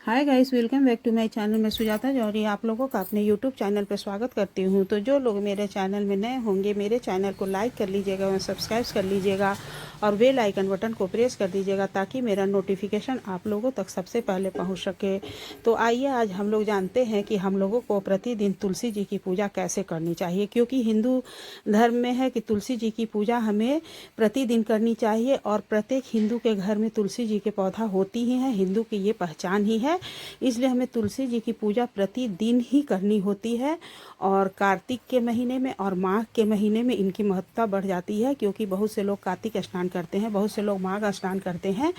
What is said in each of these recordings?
Hi guys, welcome back to my channel. मैं सुजाता जौहरी आप लोगों का अपने यूट्यूब चैनल पर स्वागत करती हूं। तो जो लोग मेरे चैनल में नए होंगे, मेरे चैनल को लाइक कर लीजिएगा और सब्सक्राइब कर लीजिएगा और बेल आइकन बटन को प्रेस कर दीजिएगा ताकि मेरा नोटिफिकेशन आप लोगों तक सबसे पहले पहुंच सके। तो आइए आज हम लोग जानते हैं कि हम लोगों को प्रतिदिन तुलसी जी की पूजा कैसे करनी चाहिए, क्योंकि हिंदू धर्म में है कि तुलसी जी की पूजा हमें प्रतिदिन करनी चाहिए और प्रत्येक हिंदू के घर में तुलसी जी के पौधा होती ही है। हिंदू की ये पहचान ही है, इसलिए हमें तुलसी जी की पूजा प्रतिदिन ही करनी होती है। और कार्तिक के महीने में और माघ के महीने में इनकी महत्ता बढ़ जाती है, क्योंकि बहुत से लोग कार्तिक स्नान करते हैं, बहुत से लोग माघ स्नान करते हैं,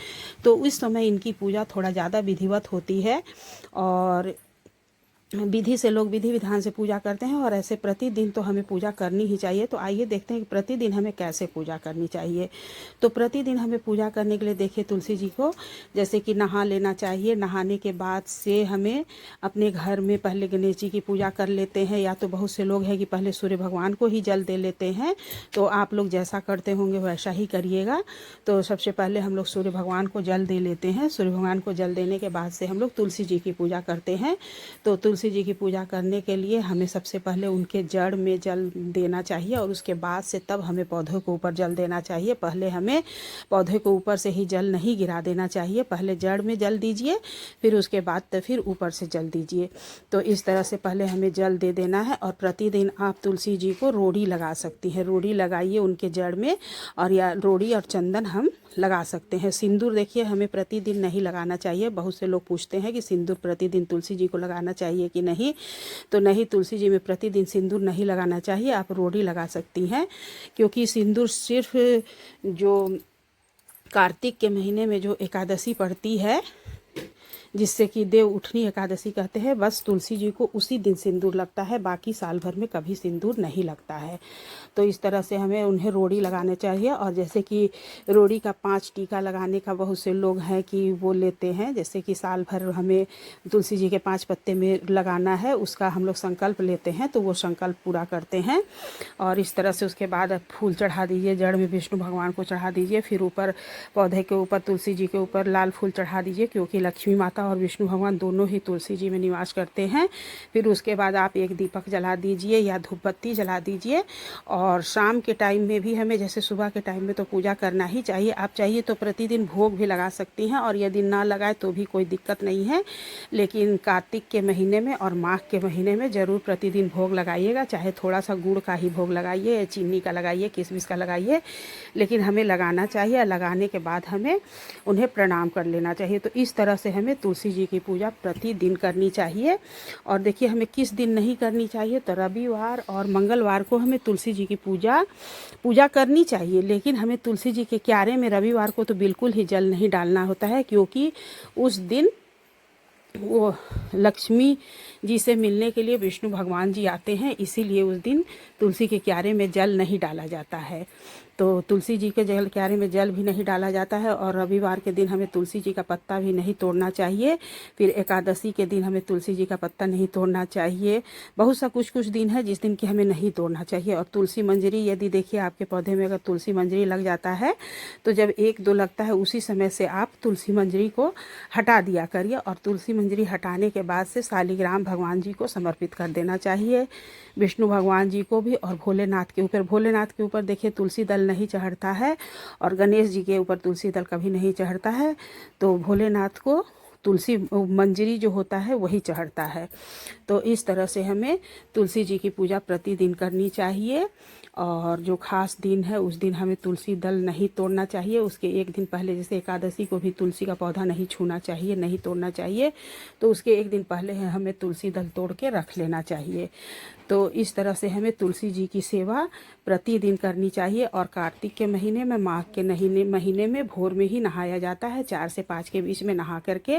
तो इस समय इनकी पूजा थोड़ा ज़्यादा विधिवत होती है और विधि से लोग विधि विधान से पूजा करते हैं। और ऐसे प्रतिदिन तो हमें पूजा करनी ही चाहिए। तो आइए देखते हैं कि प्रतिदिन हमें कैसे पूजा करनी चाहिए। तो प्रतिदिन हमें पूजा करने के लिए देखिए तुलसी जी को जैसे कि नहा लेना चाहिए। नहाने के बाद से हमें अपने घर में पहले गणेश जी की पूजा कर लेते हैं, या तो बहुत से लोग हैं कि पहले सूर्य भगवान को ही जल दे लेते हैं। तो आप लोग जैसा करते होंगे वैसा ही करिएगा। तो सबसे पहले हम लोग सूर्य भगवान को जल दे लेते हैं। सूर्य भगवान को जल देने के बाद से हम लोग तुलसी जी की पूजा करते हैं। तो तुलसी जी की पूजा करने के लिए हमें सबसे पहले उनके जड़ में जल देना चाहिए और उसके बाद से तब हमें पौधों के ऊपर जल देना चाहिए। पहले हमें पौधे को ऊपर से ही जल नहीं गिरा देना चाहिए, पहले जड़ में जल दीजिए, फिर उसके बाद तो फिर ऊपर से जल दीजिए। तो इस तरह से पहले हमें जल दे देना है। और प्रतिदिन आप तुलसी जी को रोड़ी लगा सकती हैं, रोड़ी लगाइए उनके जड़ में, और या रोड़ी और चंदन हम लगा सकते हैं। सिंदूर देखिए हमें प्रतिदिन नहीं लगाना चाहिए। बहुत से लोग पूछते हैं कि सिंदूर प्रतिदिन तुलसी जी को लगाना चाहिए कि नहीं। तो नहीं, तुलसी जी में प्रतिदिन सिंदूर नहीं लगाना चाहिए, आप रोड़ी लगा सकती हैं। क्योंकि सिंदूर सिर्फ जो कार्तिक के महीने में जो एकादशी पड़ती है, जिससे कि देव उठनी एकादशी कहते हैं, बस तुलसी जी को उसी दिन सिंदूर लगता है, बाकी साल भर में कभी सिंदूर नहीं लगता है। तो इस तरह से हमें उन्हें रोड़ी लगाने चाहिए। और जैसे कि रोड़ी का 5 टीका लगाने का बहुत से लोग हैं कि वो लेते हैं, जैसे कि साल भर हमें तुलसी जी के 5 पत्ते में लगाना है, उसका हम लोग संकल्प लेते हैं, तो वो संकल्प पूरा करते हैं। और इस तरह से उसके बाद फूल चढ़ा दीजिए, जड़ में विष्णु भगवान को चढ़ा दीजिए, फिर ऊपर पौधे के ऊपर तुलसी जी के ऊपर लाल फूल चढ़ा दीजिए, क्योंकि लक्ष्मी माता और विष्णु भगवान दोनों ही तुलसी जी में निवास करते हैं। फिर उसके बाद आप एक दीपक जला दीजिए या धूपबत्ती जला दीजिए। और शाम के टाइम में भी हमें, जैसे सुबह के टाइम में तो पूजा करना ही चाहिए, आप चाहिए तो प्रतिदिन भोग भी लगा सकती हैं, और यदि ना लगाए तो भी कोई दिक्कत नहीं है। लेकिन कार्तिक के महीने में और माघ के महीने में ज़रूर प्रतिदिन भोग लगाइएगा, चाहे थोड़ा सा गुड़ का ही भोग लगाइए या चीनी का लगाइए, किशमिश का लगाइए, लेकिन हमें लगाना चाहिए। लगाने के बाद हमें उन्हें प्रणाम कर लेना चाहिए। तो इस तरह से हमें तुलसी जी की पूजा प्रतिदिन करनी चाहिए। और देखिए हमें किस दिन नहीं करनी चाहिए, तो रविवार और मंगलवार को हमें तुलसी जी की पूजा करनी चाहिए। लेकिन हमें तुलसी जी के क्यारे में रविवार को तो बिल्कुल ही जल नहीं डालना होता है, क्योंकि उस दिन वो लक्ष्मी जी से मिलने के लिए विष्णु भगवान जी आते हैं, इसीलिए उस दिन तुलसी के क्यारे में जल नहीं डाला जाता है। तो तुलसी जी के जल क्यारे में जल भी नहीं डाला जाता है। और रविवार के दिन हमें तुलसी जी का पत्ता भी नहीं तोड़ना चाहिए। फिर एकादशी के दिन हमें तुलसी जी का पत्ता नहीं तोड़ना चाहिए। बहुत सा कुछ दिन है जिस दिन की हमें नहीं तोड़ना चाहिए। और तुलसी मंजरी, यदि देखिए आपके पौधे में अगर तुलसी मंजरी लग जाता है, तो जब 1-2 लगता है उसी समय से आप तुलसी मंजरी को हटा दिया करिए। और तुलसी मंजरी हटाने के बाद से शालिग्राम भगवान जी को समर्पित कर देना चाहिए, विष्णु भगवान जी को भी और भोलेनाथ के ऊपर देखिए तुलसी दल नहीं चढ़ता है, और गणेश जी के ऊपर तुलसी दल कभी नहीं चढ़ता है। तो भोलेनाथ को तुलसी मंजरी जो होता है वही चढ़ता है। तो इस तरह से हमें तुलसी जी की पूजा प्रतिदिन करनी चाहिए। और जो खास दिन है उस दिन हमें तुलसी दल नहीं तोड़ना चाहिए। उसके एक दिन पहले, जैसे एकादशी को भी तुलसी का पौधा नहीं छूना चाहिए, नहीं तोड़ना चाहिए, तो उसके एक दिन पहले हमें तुलसी दल तोड़ के रख लेना चाहिए। तो इस तरह से हमें तुलसी जी की सेवा प्रतिदिन करनी चाहिए। और कार्तिक के महीने में, माघ के महीने में भोर में ही नहाया जाता है, 4 से 5 के बीच में नहा करके,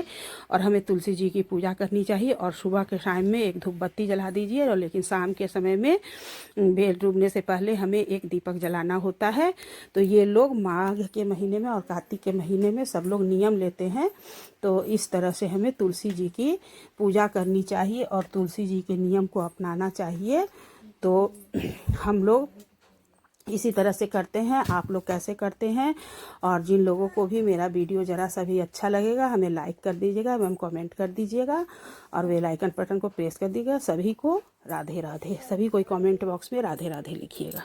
और हमें तुलसी जी की पूजा करनी चाहिए। और सुबह के टाइम में एक धूप बत्ती जला दीजिए, और लेकिन शाम के समय में बेल डूबने से पहले हमें एक दीपक जलाना होता है। तो ये लोग माघ के महीने में और कार्तिक के महीने में सब लोग नियम लेते हैं। तो इस तरह से हमें तुलसी जी की पूजा करनी चाहिए और तुलसी जी के नियम को अपनाना चाहिए। तो हम लोग इसी तरह से करते हैं। आप लोग कैसे करते हैं? और जिन लोगों को भी मेरा वीडियो ज़रा सा भी अच्छा लगेगा हमें लाइक कर दीजिएगा एवं कमेंट कर दीजिएगा और बेल आइकन बटन को प्रेस कर दीजिएगा। सभी को राधे राधे। सभी कोई कमेंट बॉक्स में राधे राधे लिखिएगा।